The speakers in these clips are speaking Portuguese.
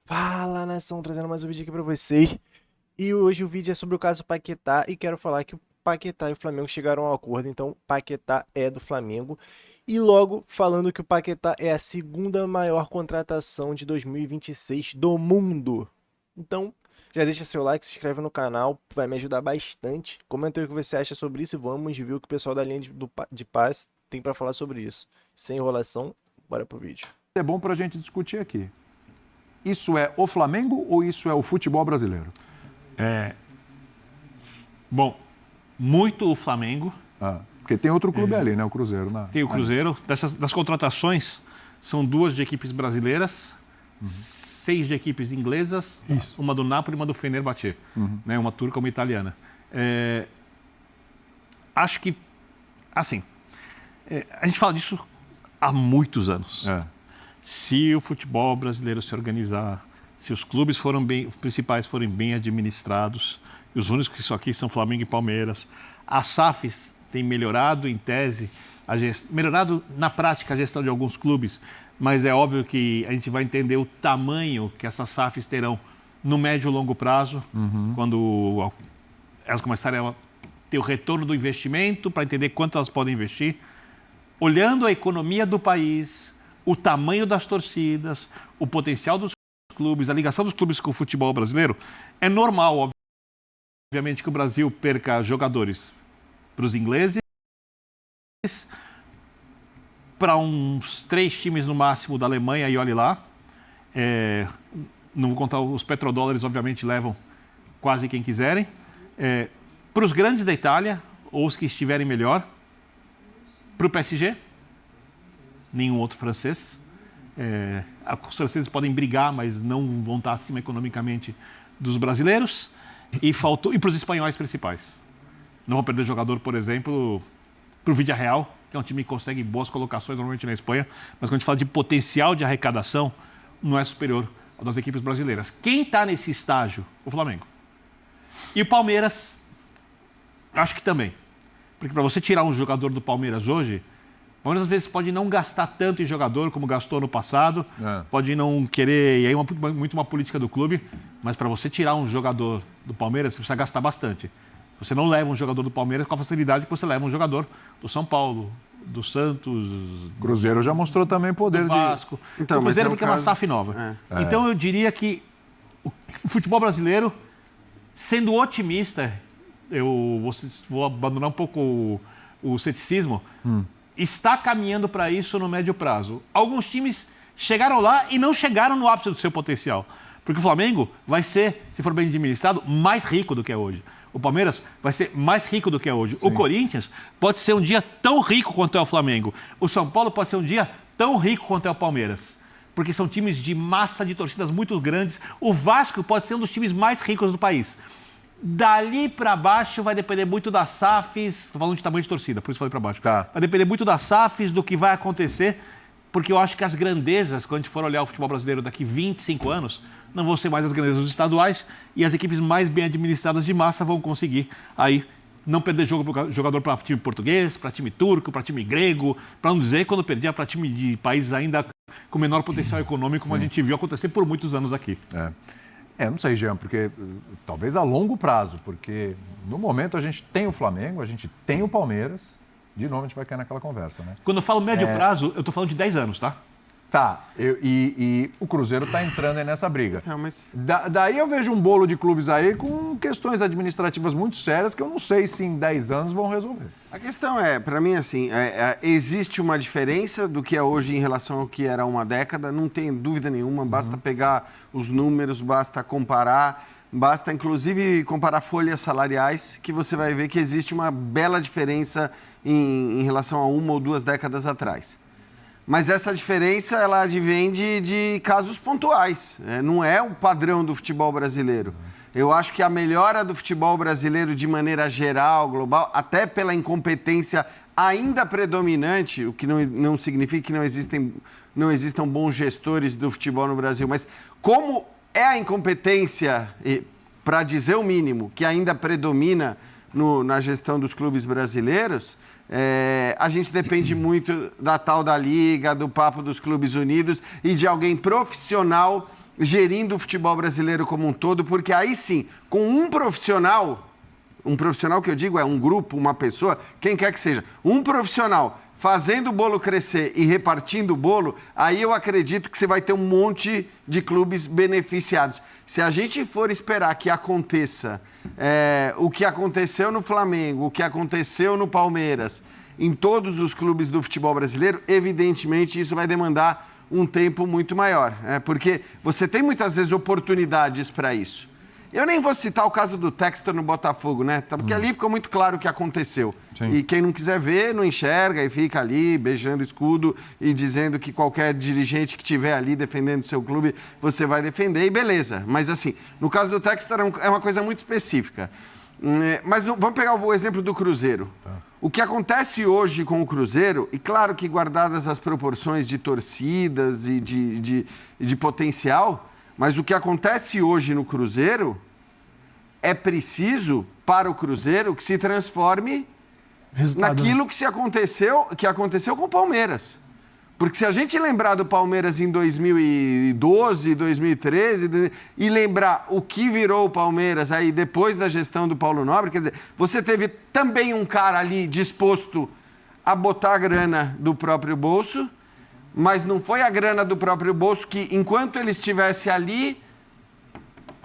Fala, nação, trazendo mais um vídeo aqui pra vocês. E hoje o vídeo é sobre o caso Paquetá e quero falar que o Paquetá e o Flamengo chegaram a um acordo, então Paquetá é do Flamengo. E logo falando que o Paquetá é a segunda maior contratação de 2026 do mundo. Então, já deixa seu like, se inscreve no canal, vai me ajudar bastante. Comenta aí o que você acha sobre isso e vamos ver o que o pessoal da linha de paz tem pra falar sobre isso. Sem enrolação, bora pro vídeo. É bom para a gente discutir aqui. Isso é o Flamengo ou isso é o futebol brasileiro? Bom, muito o Flamengo. Porque tem outro clube ali, né? O Cruzeiro. Tem o Cruzeiro. Das contratações, são 2 de equipes brasileiras, 6 de equipes inglesas, uma do Napoli e uma do Fenerbahçe, né? Uma turca e uma italiana. Acho que, assim, a gente fala disso há muitos anos. Se o futebol brasileiro se organizar, se os clubes os principais forem bem administrados, e os únicos que estão aqui são Flamengo e Palmeiras, as SAFs têm melhorado em tese, melhorado na prática a gestão de alguns clubes, mas é óbvio que a gente vai entender o tamanho que essas SAFs terão no médio e longo prazo, quando elas começarem a ter o retorno do investimento, para entender quanto elas podem investir, olhando a economia do país, o tamanho das torcidas, o potencial dos clubes, a ligação dos clubes com o futebol brasileiro, é normal, obviamente, que o Brasil perca jogadores para os ingleses, para uns 3 times no máximo da Alemanha, e olhe lá. Não vou contar, os petrodólares, obviamente, levam quase quem quiserem. Para os grandes da Itália, ou os que estiverem melhor. Para o PSG, nenhum outro francês. Os franceses podem brigar, mas não vão estar acima economicamente dos brasileiros. E para os espanhóis principais. Não vão perder jogador, por exemplo, para o Villarreal, que é um time que consegue boas colocações normalmente na Espanha, mas quando a gente fala de potencial de arrecadação, não é superior ao das equipes brasileiras. Quem está nesse estágio? O Flamengo. E o Palmeiras, acho que também. Porque para você tirar um jogador do Palmeiras hoje, o Palmeiras às vezes pode não gastar tanto em jogador como gastou no passado, pode não querer, e aí é muito uma política do clube, mas para você tirar um jogador do Palmeiras, você precisa gastar bastante. Você não leva um jogador do Palmeiras com a facilidade que você leva um jogador do São Paulo, do Santos, Cruzeiro já mostrou também poder do Vasco. Então, o Cruzeiro porque é uma SAF nova. Então eu diria que o futebol brasileiro, sendo otimista, eu vou abandonar um pouco o ceticismo, está caminhando para isso no médio prazo. Alguns times chegaram lá e não chegaram no ápice do seu potencial. Porque o Flamengo vai ser, se for bem administrado, mais rico do que é hoje. O Palmeiras vai ser mais rico do que é hoje. Sim. O Corinthians pode ser um dia tão rico quanto é o Flamengo. O São Paulo pode ser um dia tão rico quanto é o Palmeiras. Porque são times de massa de torcidas muito grandes. O Vasco pode ser um dos times mais ricos do país. Dali para baixo vai depender muito das SAFs, estou falando de tamanho de torcida, por isso falei para baixo. Vai depender muito das SAFs, do que vai acontecer, porque eu acho que as grandezas, quando a gente for olhar o futebol brasileiro daqui 25 anos, não vão ser mais as grandezas dos estaduais, e as equipes mais bem administradas de massa vão conseguir aí não perder jogador para time português, para time turco, para time grego, para não dizer quando perdia para time de países ainda com menor potencial econômico, como a gente viu acontecer por muitos anos aqui. Não sei, Jean, porque talvez a longo prazo, porque no momento a gente tem o Flamengo, a gente tem o Palmeiras, de novo a gente vai cair naquela conversa, né? Quando eu falo médio prazo, eu estou falando de 10 anos, tá? E o Cruzeiro está entrando aí nessa briga. Daí eu vejo um bolo de clubes aí com questões administrativas muito sérias que eu não sei se em 10 anos vão resolver. A questão para mim, assim, existe uma diferença do que é hoje em relação ao que era há uma década, não tem dúvida nenhuma, basta pegar os números, basta comparar, basta inclusive comparar folhas salariais, que você vai ver que existe uma bela diferença em relação a 1 ou 2 décadas atrás. Mas essa diferença, ela advém de casos pontuais, não é o padrão do futebol brasileiro. Eu acho que a melhora do futebol brasileiro de maneira geral, global, até pela incompetência ainda predominante, o que não significa que não existam bons gestores do futebol no Brasil, mas como é a incompetência, para dizer o mínimo, que ainda predomina na gestão dos clubes brasileiros, a gente depende muito da tal da liga, do papo dos clubes unidos e de alguém profissional gerindo o futebol brasileiro como um todo, porque aí sim, com um profissional que eu digo é um grupo, uma pessoa, quem quer que seja, um profissional fazendo o bolo crescer e repartindo o bolo, aí eu acredito que você vai ter um monte de clubes beneficiados. Se a gente for esperar que aconteça o que aconteceu no Flamengo, o que aconteceu no Palmeiras, em todos os clubes do futebol brasileiro, evidentemente isso vai demandar um tempo muito maior, porque você tem muitas vezes oportunidades para isso. Eu nem vou citar o caso do Textor no Botafogo, né? Porque ali ficou muito claro o que aconteceu. Sim. E quem não quiser ver, não enxerga e fica ali beijando escudo e dizendo que qualquer dirigente que estiver ali defendendo o seu clube, você vai defender e beleza. Mas assim, no caso do Textor é uma coisa muito específica. Mas vamos pegar o exemplo do Cruzeiro. Tá. O que acontece hoje com o Cruzeiro, e claro que guardadas as proporções de torcidas e de potencial... Mas o que acontece hoje no Cruzeiro é preciso, para o Cruzeiro, que se transforme naquilo que aconteceu com o Palmeiras. Porque se a gente lembrar do Palmeiras em 2012, 2013, e lembrar o que virou o Palmeiras aí depois da gestão do Paulo Nobre, quer dizer, você teve também um cara ali disposto a botar a grana do próprio bolso, mas não foi a grana do próprio bolso que, enquanto ele estivesse ali,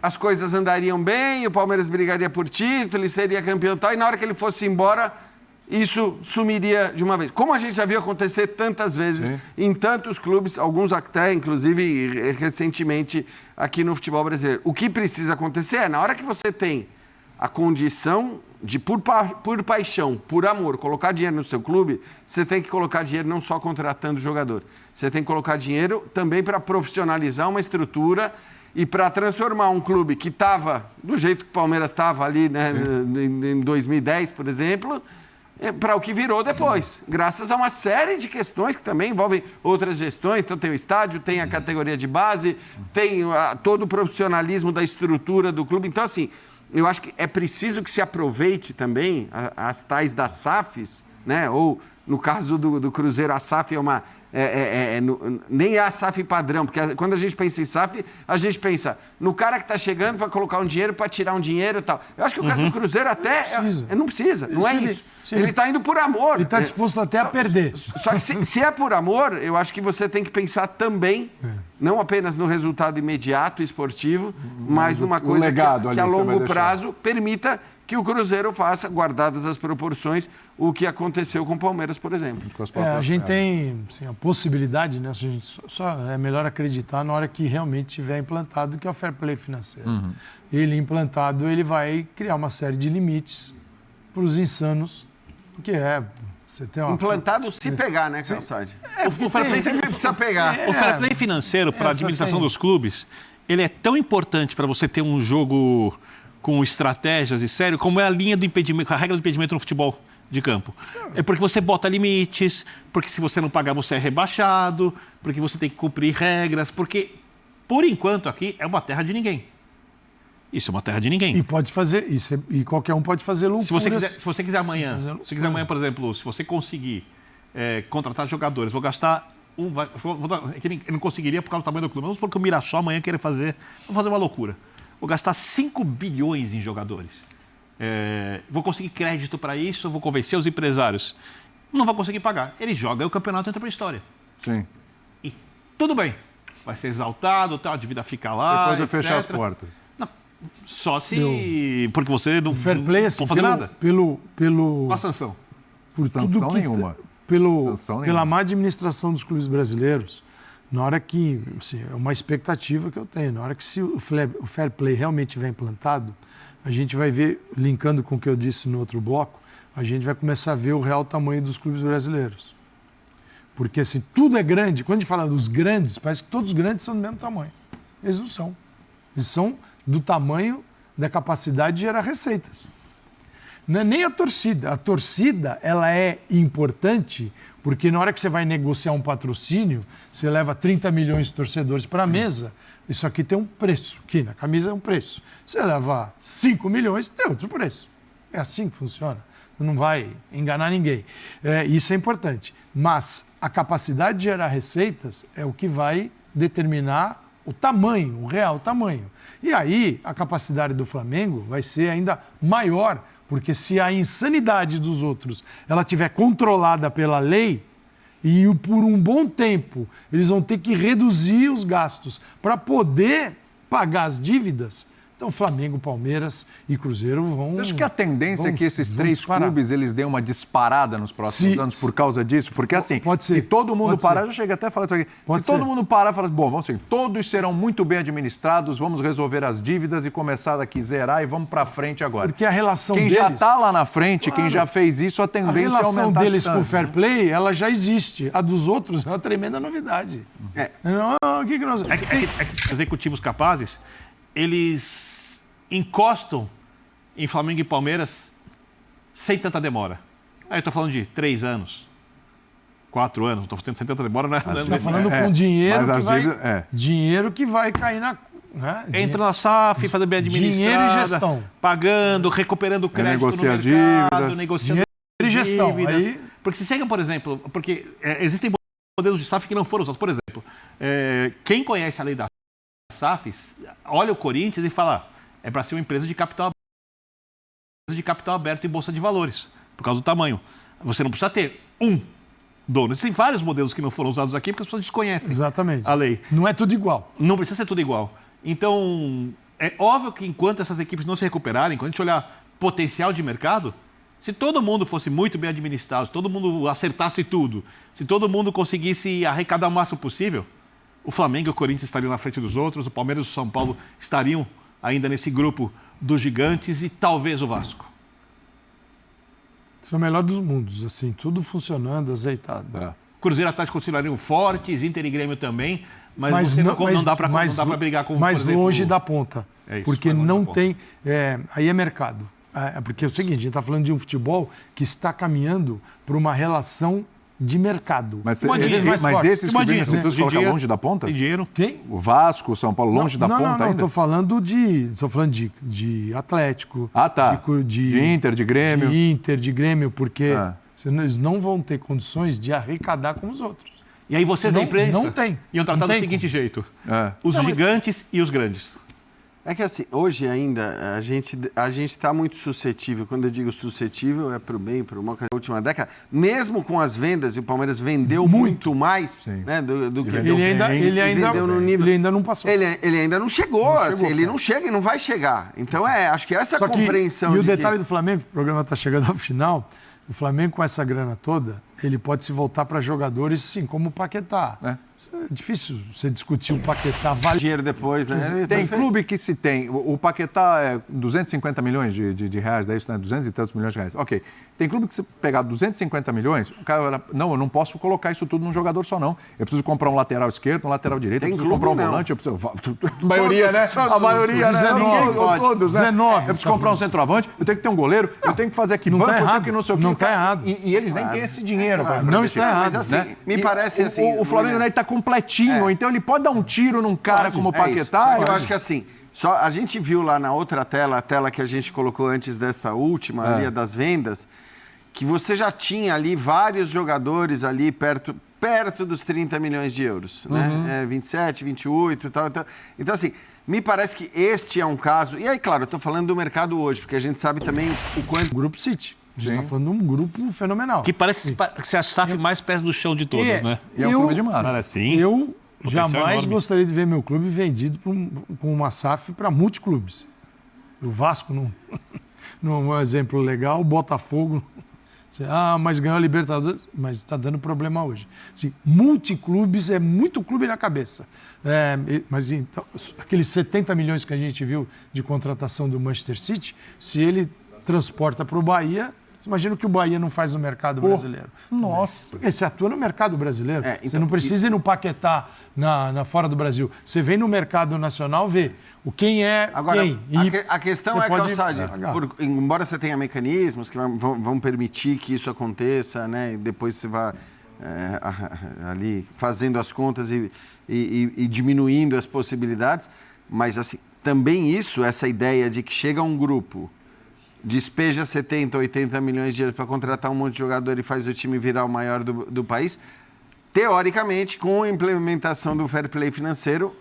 as coisas andariam bem, o Palmeiras brigaria por título, ele seria campeão e tal, e na hora que ele fosse embora, isso sumiria de uma vez. Como a gente já viu acontecer tantas vezes em tantos clubes, alguns até, inclusive, recentemente aqui no futebol brasileiro. O que precisa acontecer é, na hora que você tem a condição de, por paixão, por amor, colocar dinheiro no seu clube, você tem que colocar dinheiro não só contratando jogador. Você tem que colocar dinheiro também para profissionalizar uma estrutura e para transformar um clube que estava do jeito que o Palmeiras estava ali, né, em 2010, por exemplo, para o que virou depois. Graças a uma série de questões que também envolvem outras gestões. Então tem o estádio, tem a categoria de base, tem todo o profissionalismo da estrutura do clube. Então, assim, eu acho que é preciso que se aproveite também as tais das SAFs, né? Ou, no caso do Cruzeiro, a SAF é uma... nem é a SAF padrão, porque quando a gente pensa em SAF, a gente pensa no cara que está chegando para colocar um dinheiro, para tirar um dinheiro e tal. Eu acho que o caso do Cruzeiro até... Não precisa, não é isso. Ele está indo por amor. Ele está disposto até a perder. Só que se é por amor, eu acho que você tem que pensar também, não apenas no resultado imediato esportivo, mas numa coisa que a longo prazo permita que o Cruzeiro faça, guardadas as proporções, o que aconteceu com o Palmeiras, por exemplo. A gente tem assim, a possibilidade, né? A gente só é melhor acreditar na hora que realmente estiver implantado, que é o fair play financeiro. Ele implantado, ele vai criar uma série de limites para os insanos, porque você tem uma... Implantado se pegar, né, Calçade? O fair play sempre precisa pegar. O fair play financeiro para a administração dos clubes, ele é tão importante para você ter um jogo com estratégias e sério, como é a linha do impedimento, a regra do impedimento no futebol de campo. É porque você bota limites, porque se você não pagar você é rebaixado, porque você tem que cumprir regras, porque, por enquanto, aqui é uma terra de ninguém. Isso é uma terra de ninguém. E pode fazer, e qualquer um pode fazer loucuras. Se você quiser amanhã, por exemplo, se você conseguir contratar jogadores, vou gastar eu não conseguiria por causa do tamanho do clube. Vamos supor que o Mirassol amanhã querer fazer uma loucura. Vou gastar 5 bilhões em jogadores. Vou conseguir crédito para isso, vou convencer os empresários. Não vou conseguir pagar. Ele joga e o campeonato entra para a história. Sim. E tudo bem. Vai ser exaltado, tal, a dívida fica lá, depois vai fechar as portas. Não, só se... Porque você não pode fazer nada. Qual a sanção? Por sanção nenhuma. Pela má administração dos clubes brasileiros, na hora que, assim, é uma expectativa que eu tenho, na hora que se o fair play realmente estiver implantado, a gente vai ver, linkando com o que eu disse no outro bloco, a gente vai começar a ver o real tamanho dos clubes brasileiros. Porque, assim, tudo é grande. Quando a gente fala dos grandes, parece que todos os grandes são do mesmo tamanho. Eles não são. Eles são do tamanho da capacidade de gerar receitas. Não é nem a torcida. A torcida, ela é importante porque na hora que você vai negociar um patrocínio, você leva 30 milhões de torcedores para a mesa, isso aqui tem um preço. Aqui na camisa é um preço. Você leva 5 milhões, tem outro preço. É assim que funciona. Não vai enganar ninguém. Isso é importante. Mas a capacidade de gerar receitas é o que vai determinar o tamanho, o real tamanho. E aí, a capacidade do Flamengo vai ser ainda maior, porque se a insanidade dos outros ela estiver controlada pela lei, e por um bom tempo eles vão ter que reduzir os gastos para poder pagar as dívidas, então Flamengo, Palmeiras e Cruzeiro vão... Você acha que a tendência é que esses três disparar. clubes eles dêem uma disparada nos próximos anos por causa disso? Porque assim, se todo mundo parar, eu cheguei até a falar isso aqui, se todo mundo parar e falar, bom, vamos assim, todos serão muito bem administrados, vamos resolver as dívidas e começar daqui a zerar e vamos para frente agora. Porque a relação quem deles... já está lá na frente, quem já fez isso, a tendência é aumentar a relação deles com o distância. fair play, ela já existe. A dos outros é uma tremenda novidade. O que nós... É que executivos capazes, eles encostam em Flamengo e Palmeiras sem tanta demora. Aí eu estou falando de 3 anos, 4 anos, não estou falando sem tanta demora. Né? Você está falando com dinheiro mas que vai, dívidas, dinheiro que vai cair na... Né? Entra na SAF, fazer bem administrada, dinheiro e gestão. pagando, recuperando crédito Negociar no mercado, dívidas. negociando Dinheiro e gestão. dívidas. Aí... Porque se chega, por exemplo, porque existem modelos de SAF que não foram usados. Por exemplo, quem conhece a lei da SAF, olha o Corinthians e fala, é para ser uma empresa de capital aberto em bolsa de valores, por causa do tamanho. Você não precisa ter um dono. Existem vários modelos que não foram usados aqui porque as pessoas desconhecem Exatamente. a lei. Não é tudo igual. Não precisa ser tudo igual. Então, é óbvio que enquanto essas equipes não se recuperarem, quando a gente olhar potencial de mercado, se todo mundo fosse muito bem administrado, se todo mundo acertasse tudo, se todo mundo conseguisse arrecadar o máximo possível, o Flamengo e o Corinthians estariam na frente dos outros, o Palmeiras e o São Paulo estariam ainda nesse grupo dos gigantes e talvez o Vasco. Isso é o melhor dos mundos, assim, tudo funcionando, azeitado. Cruzeiro e Atlético continuariam fortes, Inter e Grêmio também, mas não dá para brigar com, mais por exemplo, longe da ponta, isso, porque mais longe não da ponta. tem... aí é mercado. Porque é o seguinte, a gente está falando de um futebol que está caminhando para uma relação de mercado. Mas forte. esses que vêm assim, todos colocam longe da ponta? Sem dinheiro. Quem? O Vasco, o São Paulo, longe da ponta ainda? Não, estou falando de Atlético. Ah, tá. De Inter, de Grêmio. De Inter, de Grêmio, porque eles não vão ter condições de arrecadar com os outros. E aí vocês da imprensa não tem. iam tratar do seguinte jeito. Os gigantes e os grandes. É que assim, hoje ainda a gente está muito suscetível. Quando eu digo suscetível, é para o bem, para o mal. Na última década, mesmo com as vendas, e o Palmeiras vendeu muito mais, né, do que ele ainda não passou. Ele ainda não chegou, ele não chega e não vai chegar. Então acho que essa compreensão. E o detalhe do Flamengo, o programa está chegando ao final, o Flamengo com essa grana toda, ele pode se voltar para jogadores, sim, como o Paquetá. É difícil você discutir o Paquetá. Vale dinheiro depois, né? Tem clube que se tem. O Paquetá é 250 milhões de reais, é isso, né? 200 e tantos milhões de reais. Ok. Tem clube que se pegar 250 milhões, o cara, não, eu não posso colocar isso tudo num jogador só, não. Eu preciso comprar um lateral esquerdo, um lateral direito, eu preciso comprar um volante, eu preciso... A maioria, né? A maioria, né? 19. Eu preciso comprar um centroavante, eu tenho que ter um goleiro, eu tenho que fazer aqui banco, eu tenho que não sei o quê. Não está errado. E eles nem têm esse dinheiro. Não está errado. Mas assim, me parece assim... O Flamengo está completinho, então ele pode dar um tiro num cara como o Paquetá. Eu acho que assim, a gente viu lá na outra tela, a tela que a gente colocou antes desta última, ali a das vendas, que você já tinha ali vários jogadores ali perto dos 30 milhões de euros, né? 27, 28 e tal. Então, assim, me parece que este é um caso... E aí, claro, eu estou falando do mercado hoje, porque a gente sabe também o quanto... O Grupo City. A gente está falando de um grupo fenomenal. Que parece ser a SAF mais pés do chão de todos, né? E é um clube de massa. Cara, sim. Eu jamais enorme. gostaria de ver meu clube vendido com uma SAF para multiclubes. O Vasco não é um exemplo legal, o Botafogo... mas ganhou a Libertadores, mas está dando problema hoje. Assim, multiclubes é muito clube na cabeça. Mas então, aqueles 70 milhões que a gente viu de contratação do Manchester City, se ele transporta para o Bahia, você imagina o que o Bahia não faz no mercado brasileiro. Nossa. Porque você atua no mercado brasileiro. Então, você não precisa ir no Paquetá fora do Brasil. Você vem no mercado nacional ver quem é agora, quem. A questão é, Calçade, embora você tenha mecanismos que vão permitir que isso aconteça, né? E depois você vai ali fazendo as contas e diminuindo as possibilidades, mas assim, também essa ideia de que chega um grupo, despeja 70, 80 milhões de euros para contratar um monte de jogador e faz o time virar o maior do país, teoricamente, com a implementação do fair play financeiro,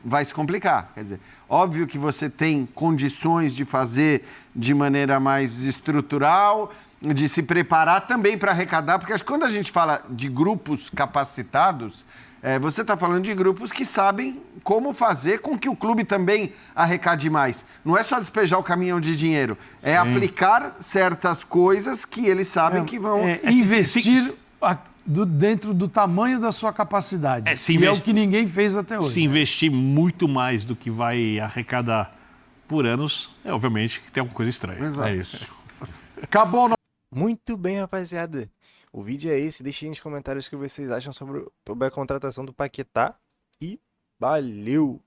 vai se complicar. Quer dizer, óbvio que você tem condições de fazer de maneira mais estrutural, de se preparar também para arrecadar, porque acho que quando a gente fala de grupos capacitados, você está falando de grupos que sabem como fazer com que o clube também arrecade mais. Não é só despejar o caminhão de dinheiro, é aplicar certas coisas que eles sabem que vão... investir dentro do tamanho da sua capacidade. E é o que ninguém fez até hoje. Se investir muito mais do que vai arrecadar por anos, obviamente que tem alguma coisa estranha. Exato. É isso. Acabou. Muito bem, rapaziada. O vídeo é esse. Deixem nos comentários o que vocês acham sobre a contratação do Paquetá. E valeu!